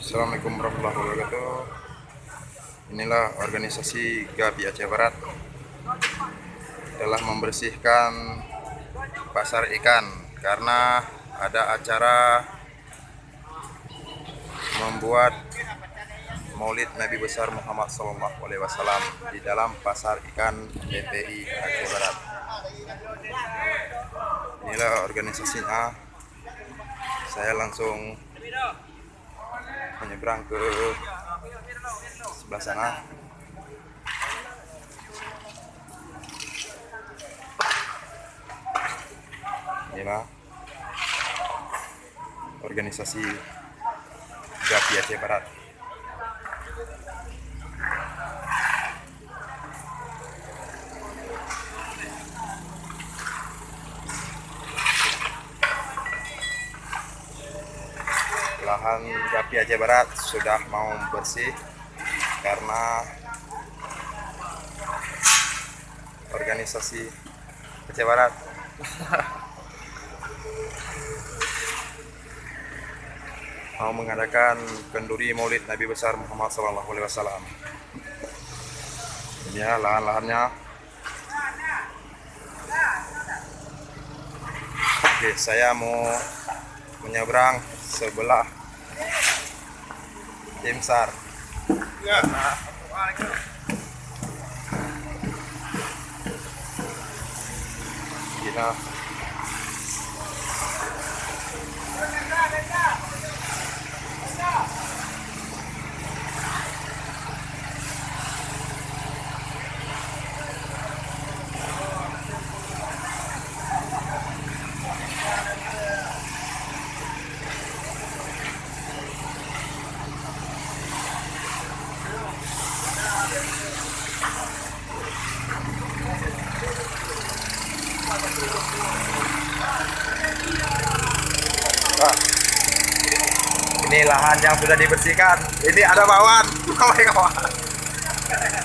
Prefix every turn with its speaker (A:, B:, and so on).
A: Assalamualaikum warahmatullahi wabarakatuh. Inilah organisasi GAPI Aceh Barat telah membersihkan pasar ikan karena ada acara membuat Maulid Nabi besar Muhammad SAW di dalam pasar ikan BPI Aceh Barat. Inilah organisasinya. Saya langsung menyeberang ke sebelah sana. Inilah organisasi GAPI Aceh Barat. Lahan GAPI Aceh Barat sudah mau bersih karena organisasi Aceh Barat mau mengadakan kenduri Maulid Nabi besar Muhammad SAW. Ini ya lahan-lahannya. Oke, saya mau menyeberang sebelah tim SAR. Ya. Kita ini lahan yang sudah dibersihkan. Ini ada bawaan. Kawan.